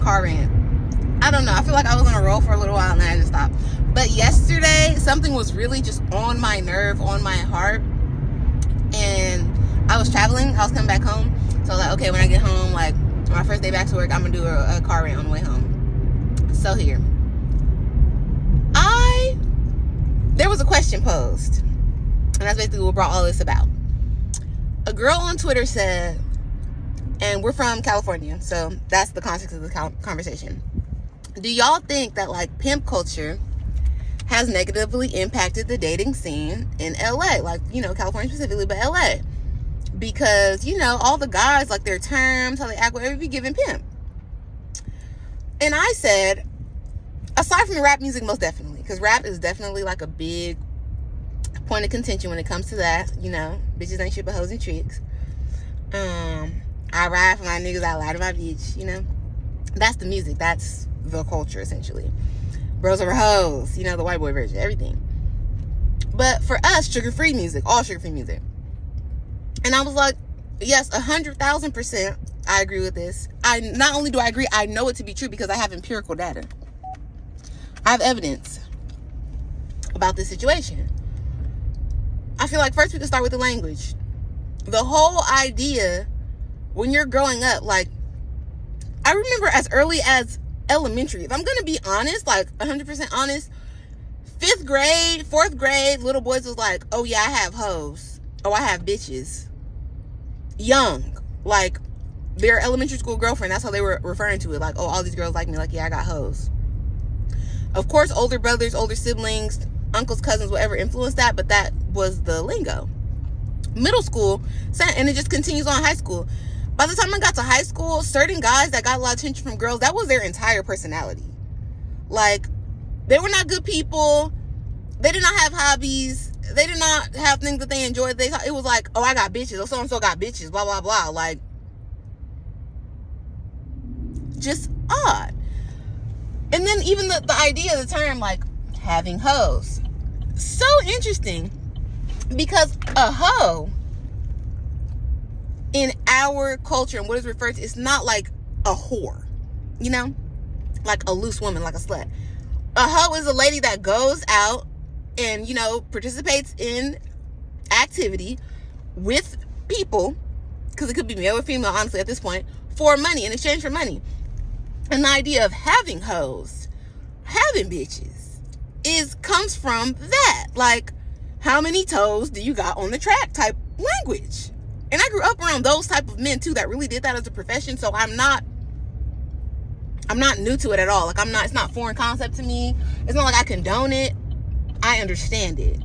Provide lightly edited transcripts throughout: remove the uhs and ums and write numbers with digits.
car rant. I don't know. I feel like I was on a roll for a little while and then I just stopped. But yesterday, something was really just on my nerve, on my heart. And I was traveling. I was coming back home. So I was like, okay, when I get home, like my first day back to work, I'm going to do a car rant on the way home. So here. There was a question posed. And that's basically what brought all this about. A girl on Twitter said, and we're from California, so that's the context of the conversation. Do y'all think that like pimp culture has negatively impacted the dating scene in LA? Like, you know, California specifically, but LA. Because, you know, all the guys, like their terms, how they act, whatever, be giving pimp. And I said, aside from the rap music, most definitely. Because rap is definitely like a big point of contention when it comes to that. You know, bitches ain't shit but hoes and tricks. I ride for my niggas, I lie to my bitch, you know. That's the music. That's the culture, essentially. Bros over hoes, you know, the white boy version, everything. But for us, sugar-free music, all sugar-free music. And I was like, yes, 100,000% I agree with this. Not only do I agree, I know it to be true because I have empirical data. I have evidence about this situation. I feel like first we can start with the language. The whole idea when you're growing up, like, I remember as early as elementary, if I'm going to be honest, like 100% honest, 5th grade, 4th grade, little boys was like, oh yeah, I have hoes. Oh, I have bitches. Young. Like, their elementary school girlfriend, that's how they were referring to it. Like, oh, all these girls like me. Like, yeah, I got hoes. Of course, older brothers, older siblings, uncles, cousins, whatever influenced that, but that was the lingo. Middle school, and it just continues on high school. By the time I got to high school, certain guys that got a lot of attention from girls, that was their entire personality. Like, they were not good people. They did not have hobbies. They did not have things that they enjoyed. It was like, oh, I got bitches. Oh, so-and-so got bitches. Blah, blah, blah. Like, just odd. And then even the idea of the term, like, having hoes. So interesting. Because a hoe, in our culture and what is referred to, it's not like a whore, you know, like a loose woman, like a slut. A hoe is a lady that goes out and, you know, participates in activity with people, because it could be male or female, honestly, at this point, for money, in exchange for money. And the idea of having hoes, having bitches, comes from that. Like, how many toes do you got on the track type language? And I grew up around those type of men too that really did that as a profession. So I'm not new to it at all. Like, it's not foreign concept to me. It's not like I condone it. I understand it.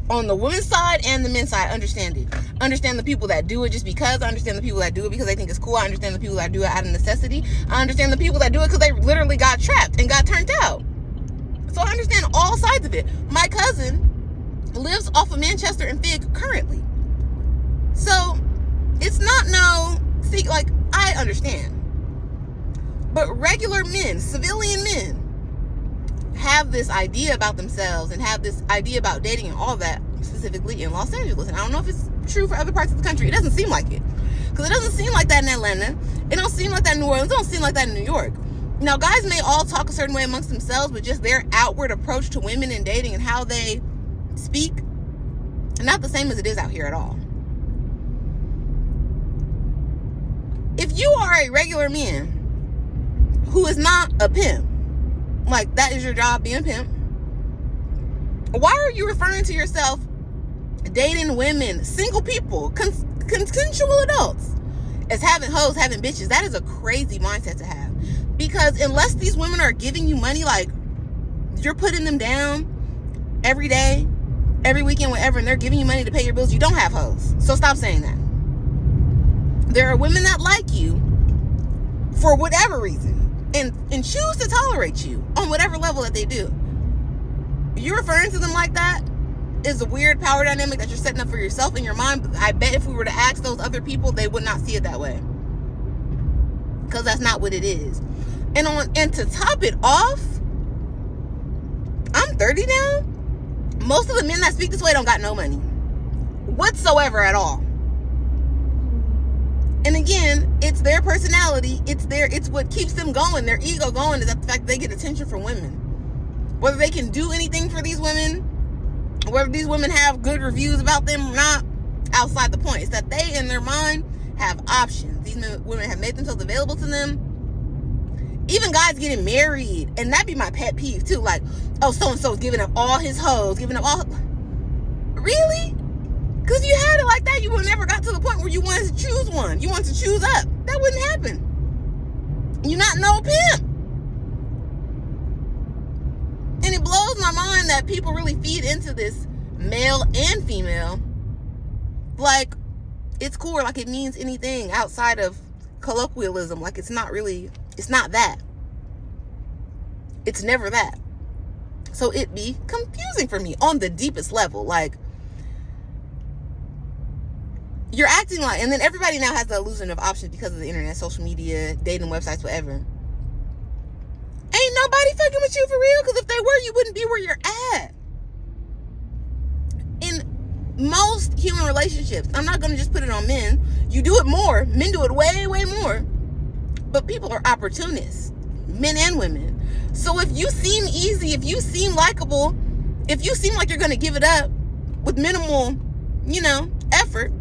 On the women's side and the men's side, I understand it. I understand the people that do it just because. I understand the people that do it because they think it's cool. I understand the people that do it out of necessity. I understand the people that do it because they literally got trapped and got turned out. So I understand all sides of it. My cousin lives off of Manchester and Fig currently. So it's not like, I understand. But regular men, civilian men, have this idea about themselves and have this idea about dating and all that, specifically in Los Angeles. And I don't know if it's true for other parts of the country. It doesn't seem like it. Because it doesn't seem like that in Atlanta. It don't seem like that in New Orleans. It don't seem like that in New York. Now, guys may all talk a certain way amongst themselves, but just their outward approach to women and dating and how they speak, not the same as it is out here at all. If you are a regular man who is not a pimp, like that is your job, being a pimp, why are you referring to yourself dating women, single people, consensual adults, as having hoes, having bitches? That is a crazy mindset to have. Because unless these women are giving you money, like you're putting them down every day, every weekend, whatever, and they're giving you money to pay your bills, you don't have hoes. So stop saying that. There are women that like you for whatever reason and choose to tolerate you on whatever level that they do. You referring to them like that is a weird power dynamic that you're setting up for yourself in your mind. I bet if we were to ask those other people, they would not see it that way. Because that's not what it is. And to top it off, I'm 30 now. Most of the men that speak this way don't got no money whatsoever at all. And again, it's their personality. It's what keeps them going. Their ego going is that the fact that they get attention from women. Whether they can do anything for these women, whether these women have good reviews about them or not, outside the point. It's that they, in their mind, have options. These women have made themselves available to them. Even guys getting married, and that'd be my pet peeve too. Like, oh, so-and-so's giving up all his hoes, giving up all... Really? Because you had it like that, you would never got to the point where you wanted to choose one. You wanted to choose up. That wouldn't happen. You're not no pimp. And it blows my mind that people really feed into this, male and female, like it's cool, like it means anything outside of colloquialism. Like it's not that. It's never that. So it be confusing for me on the deepest level. Like, you're acting like, and then everybody now has the illusion of options because of the internet, social media, dating websites, whatever. Ain't nobody fucking with you for real, because if they were, you wouldn't be where you're at. In most human relationships, I'm not going to just put it on men. You do it more. Men do it way, way more. But people are opportunists, men and women. So if you seem easy, if you seem likable, if you seem like you're going to give it up with minimal, effort,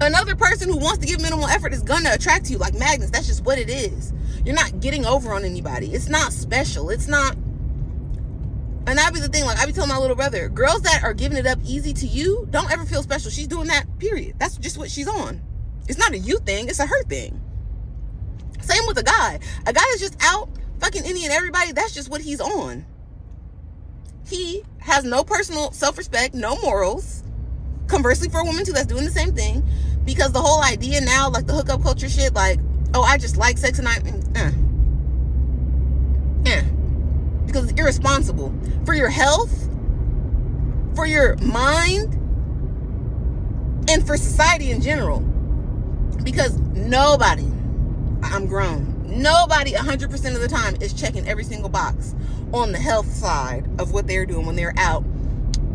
another person who wants to give minimal effort is going to attract you like magnets. That's just what it is. You're not getting over on anybody. It's not special. It's not. And that'd be the thing. Like, I be telling my little brother, girls that are giving it up easy to you don't ever feel special. She's doing that, period. That's just what she's on. It's not a you thing. It's a her thing. Same with a guy. A guy that's just out fucking any and everybody, that's just what he's on. He has no personal self-respect, no morals. Conversely, for a woman too that's doing the same thing, because the whole idea now, like the hookup culture shit, like, oh, I just like sex and because it's irresponsible for your health, for your mind, and for society in general. Because nobody, I'm grown, nobody 100% of the time is checking every single box on the health side of what they're doing when they're out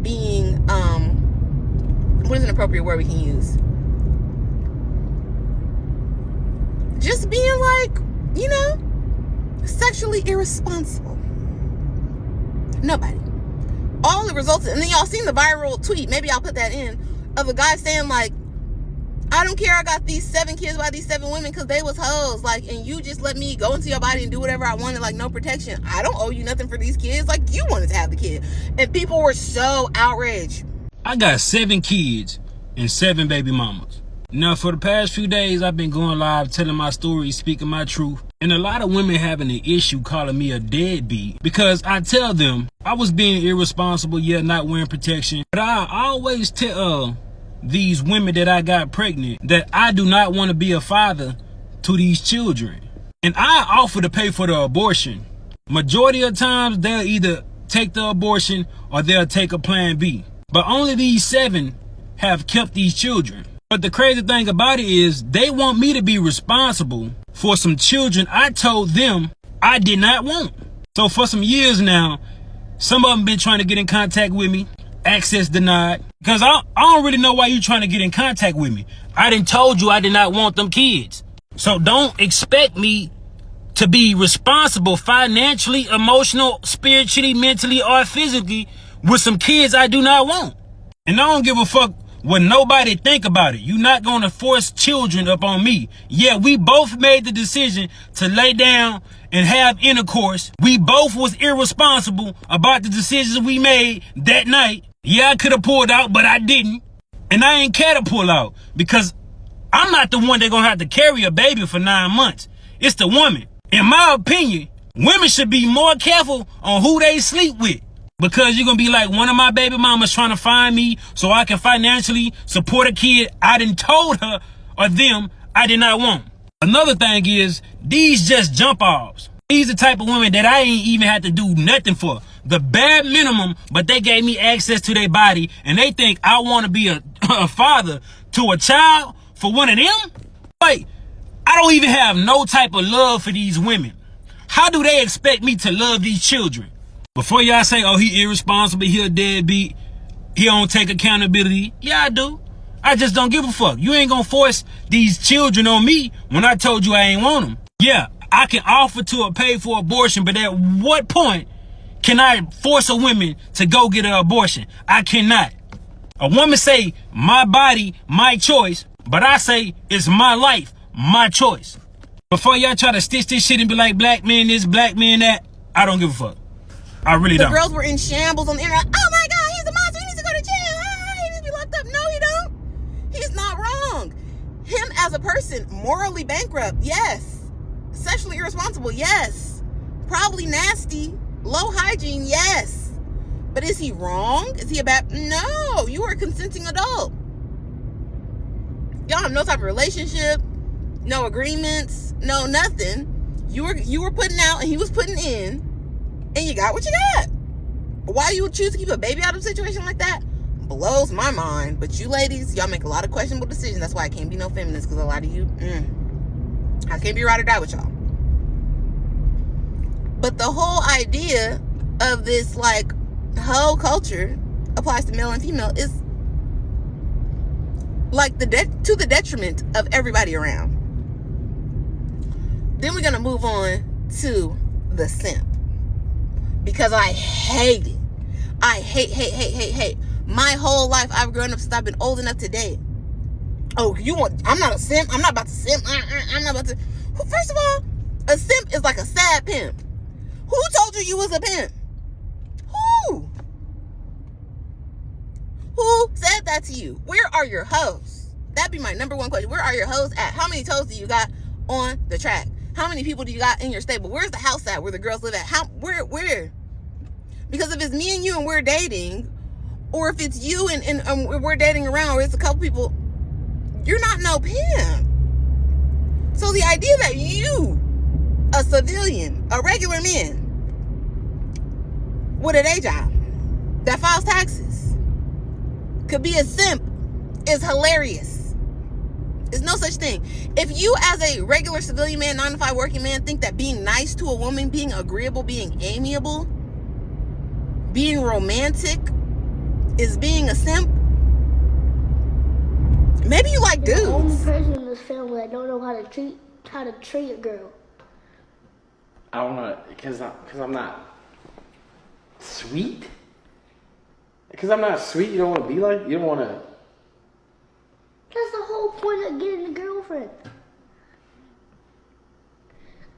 being, what is an appropriate word we can use? Just being like, sexually irresponsible. Nobody. All it results in, and then y'all seen the viral tweet, maybe I'll put that in, of a guy saying like, I don't care, I got these 7 kids by these 7 women because they was hoes, like, and you just let me go into your body and do whatever I wanted, like, no protection. I don't owe you nothing for these kids, like, you wanted to have the kid. And people were so outraged. I got 7 kids and 7 baby mamas. Now, for the past few days, I've been going live, telling my story, speaking my truth. And a lot of women having an issue calling me a deadbeat because I tell them I was being irresponsible, yet not wearing protection. But I always tell these women that I got pregnant that I do not want to be a father to these children. And I offer to pay for the abortion. Majority of times, they'll either take the abortion or they'll take a plan B. But only these 7 have kept these children. But the crazy thing about it is they want me to be responsible for some children I told them I did not want. So for some years now, some of them been trying to get in contact with me, access denied. Because I don't really know why you trying to get in contact with me. I done told you I did not want them kids. So don't expect me to be responsible financially, emotional, spiritually, mentally, or physically with some kids I do not want. And I don't give a fuck what nobody think about it. You're not going to force children up on me. Yeah, we both made the decision to lay down and have intercourse. We both was irresponsible about the decisions we made that night. Yeah, I could have pulled out, but I didn't. And I ain't care to pull out because I'm not the one that's going to have to carry a baby for 9 months. It's the woman. In my opinion, women should be more careful on who they sleep with. Because you're going to be like, one of my baby mamas trying to find me so I can financially support a kid I done told her or them I did not want. Another thing is, these just jump offs. These the type of women that I ain't even had to do nothing for. The bare minimum, but they gave me access to their body and they think I want to be a father to a child for one of them? Like, I don't even have no type of love for these women. How do they expect me to love these children? Before y'all say, oh, he irresponsible, he a deadbeat, he don't take accountability. Yeah, I do. I just don't give a fuck. You ain't gonna force these children on me when I told you I ain't want them. Yeah, I can offer to pay for abortion, but at what point can I force a woman to go get an abortion? I cannot. A woman say, my body, my choice, but I say, it's my life, my choice. Before y'all try to stitch this shit and be like, black man this, black man that, I don't give a fuck. I really don't. The girls were in shambles on the internet. Oh my God, he's a monster. He needs to go to jail. He needs to be locked up. No, he don't. He's not wrong. Him as a person, morally bankrupt, yes. Sexually irresponsible, yes. Probably nasty, low hygiene, yes. But is he wrong? Is he a bad? No, you are a consenting adult. Y'all have no type of relationship, no agreements, no nothing. You were putting out and he was putting in, and you got what you got. Why you would choose to keep a baby out of a situation like that blows my mind. But you ladies, y'all make a lot of questionable decisions. That's why I can't be no feminist, because a lot of you, I can't be ride or die with y'all. But the whole idea of this like whole culture applies to male and female is like to the detriment of everybody around. Then we're gonna move on to the simp, because I hate it. I hate. My whole life I've grown up since I've been old enough to date. Oh, I'm not a simp. I'm not about to simp. I'm not about to. First of all, a simp is like a sad pimp. Who told you was a pimp? Who said that to you? Where are your hoes? That'd be my number one question. Where are your hoes at? How many toes do you got on the track? How many people do you got in your stable? Where's the house at where the girls live at? Where? Because if it's me and you and we're dating, or if it's you and we're dating around, or it's a couple people, you're not no pimp. So the idea that you, a civilian, a regular man with a day job that files taxes, could be a simp is hilarious. There's no such thing. If you as a regular civilian man, 9-to-5 working man, think that being nice to a woman, being agreeable, being amiable, being romantic is being a simp, maybe you like dudes. The only person in this family that don't know how to treat a girl. I don't know, because I'm not sweet. Because I'm not sweet, you don't want to be like, you don't want to. That's the whole point of getting a girlfriend.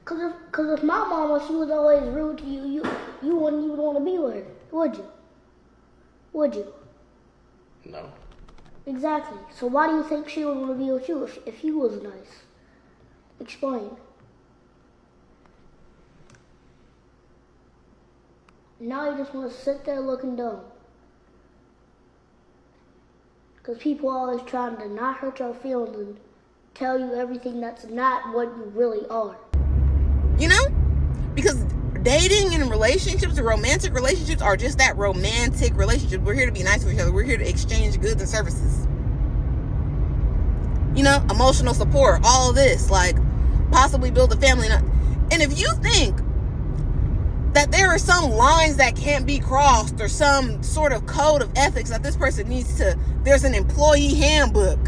Cause if my mama, she was always rude to you, you wouldn't even want to be with her, would you? Would you? No. Exactly. So why do you think she would want to be with you if you was nice? Explain. Now you just want to sit there looking dumb. Because people are always trying to not hurt your feelings and tell you everything that's not what you really are. You know? Because dating and relationships and romantic relationships are just that, romantic relationship. We're here to be nice to each other. We're here to exchange goods and services. You know? Emotional support. All of this. Like, possibly build a family. And if you think that there are some lines that can't be crossed, or some sort of code of ethics that this person needs to, there's an employee handbook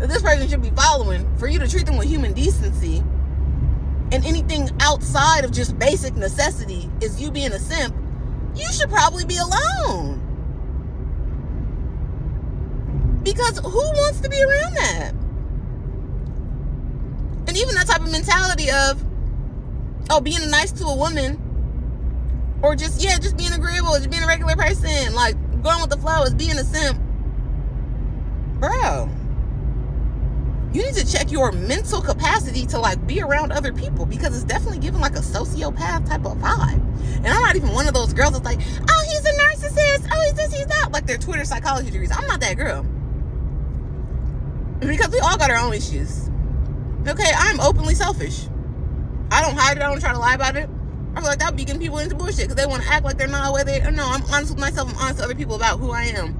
that this person should be following for you to treat them with human decency, and anything outside of just basic necessity is you being a simp, you should probably be alone. Because who wants to be around that? And even that type of mentality of, oh, being nice to a woman, or just being agreeable, just being a regular person, like going with the flow, is being a simp. Bro, you need to check your mental capacity to like be around other people, because it's definitely giving like a sociopath type of vibe. And I'm not even one of those girls that's like, oh, he's a narcissist, oh, he's this, he's that, like their Twitter psychology degrees. I'm not that girl. Because we all got our own issues. Okay, I'm openly selfish. I don't hide it, I don't try to lie about it. I feel like that would be getting people into bullshit because they want to act like they're not where they are. No, I'm honest with myself. I'm honest with other people about who I am.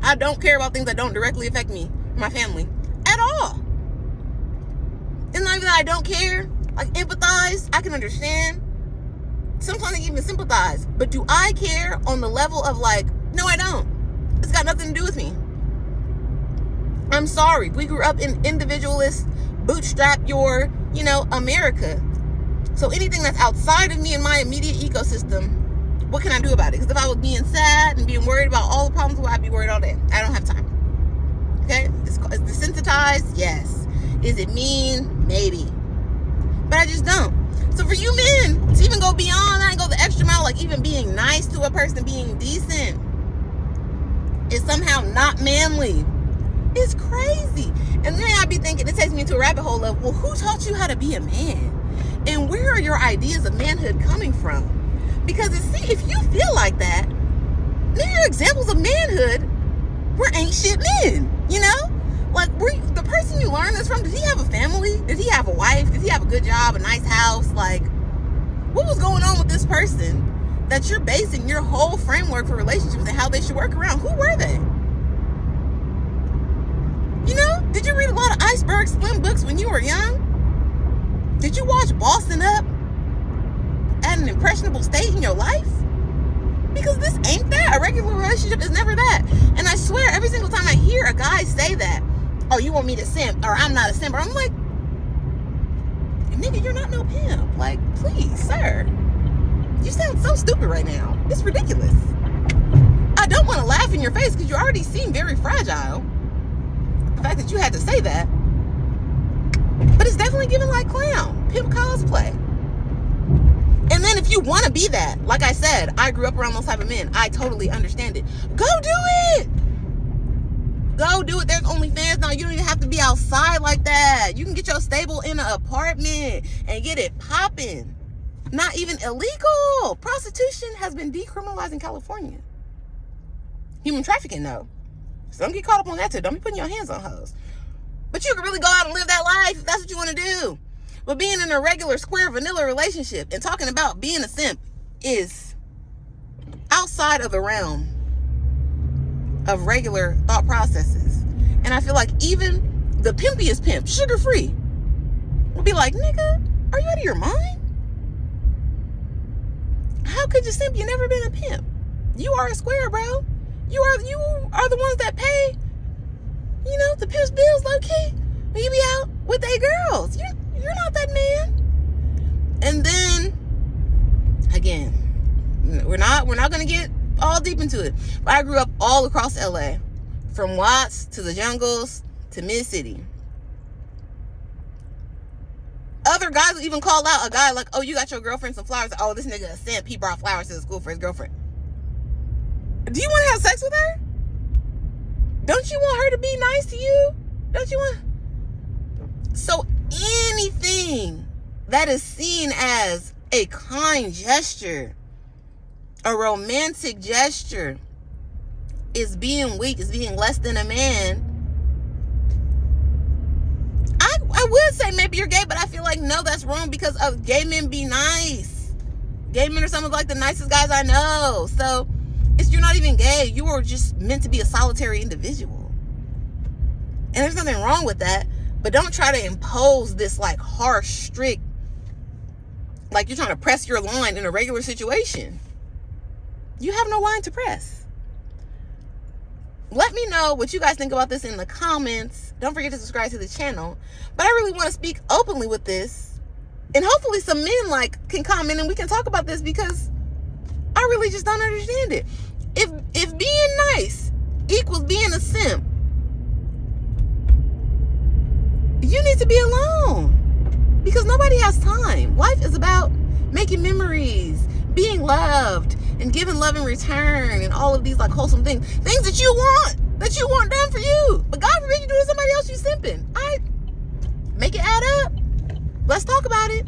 I don't care about things that don't directly affect me, my family, at all. It's not even that I don't care. Like, empathize, I can understand. Sometimes I even sympathize. But do I care on the level of like, no, I don't. It's got nothing to do with me. I'm sorry. We grew up in individualist, bootstrap your, America. So anything that's outside of me and my immediate ecosystem, what can I do about it? Because if I was being sad and being worried about all the problems, well, I'd be worried all day. I don't have time. Okay? It's desensitized? Yes. Is it mean? Maybe. But I just don't. So for you men to even go beyond that and go the extra mile, like even being nice to a person, being decent, is somehow not manly. It's crazy. And then I'd be thinking, it takes me into a rabbit hole of, well, who taught you how to be a man? And where are your ideas of manhood coming from? Because if you feel like that, then your examples of manhood were ain't shit men, Like, the person you learned this from, did he have a family? Did he have a wife? Did he have a good job, a nice house? Like, what was going on with this person that you're basing your whole framework for relationships and how they should work around? Who were they? Did you read a lot of Iceberg Slim books when you were young? Did you watch Boston Up at an impressionable state in your life? Because this ain't that. A regular relationship is never that. And I swear, every single time I hear a guy say that, oh, you want me to simp, or I'm not a simp, or I'm like, nigga, you're not no pimp. Like, please, sir. You sound so stupid right now. It's ridiculous. I don't want to laugh in your face because you already seem very fragile. The fact that you had to say that. But it's definitely giving like clown, pimp cosplay. And then if you want to be that, like I said, I grew up around those type of men. I totally understand it. Go do it. Go do it. There's OnlyFans now. You don't even have to be outside like that. You can get your stable in an apartment and get it popping. Not even illegal. Prostitution has been decriminalized in California. Human trafficking, though. So don't get caught up on that too. Don't be putting your hands on hoes. But you can really go out and live that life if that's what you want to do. But being in a regular, square, vanilla relationship and talking about being a simp is outside of the realm of regular thought processes. And I feel like even the pimpiest pimp, sugar-free, will be like, nigga, are you out of your mind? How could you simp? You never been a pimp. You are a square, bro. You are the ones that pay, the pimp's bills, low-key, when you be out with they girls. You're not that man. And then, again, we're not going to get all deep into it. But I grew up all across LA, from Watts to the jungles to Mid-City. Other guys will even call out a guy like, oh, you got your girlfriend some flowers. Oh, this nigga a simp. He brought flowers to the school for his girlfriend. Do you want to have sex with her? Don't you want her to be nice to you? Don't you want? So anything that is seen as a kind gesture, a romantic gesture, is being weak, is being less than a man. I would say maybe you're gay, but I feel like no, that's wrong, because of gay men be nice. Gay men are some of like the nicest guys I know. So you're not even gay. You are just meant to be a solitary individual. And there's nothing wrong with that. But don't try to impose this like harsh, strict, like you're trying to press your line in a regular situation. You have no line to press. Let me know what you guys think about this in the comments. Don't forget to subscribe to the channel. But I really want to speak openly with this. And hopefully some men can comment and we can talk about this, because I really just don't understand it. If being nice equals being a simp, you need to be alone, because nobody has time. Life is about making memories, being loved, and giving love in return, and all of these wholesome things that you want done for you. But God forbid you do it to somebody else, you simping. Make it add up. Let's talk about it.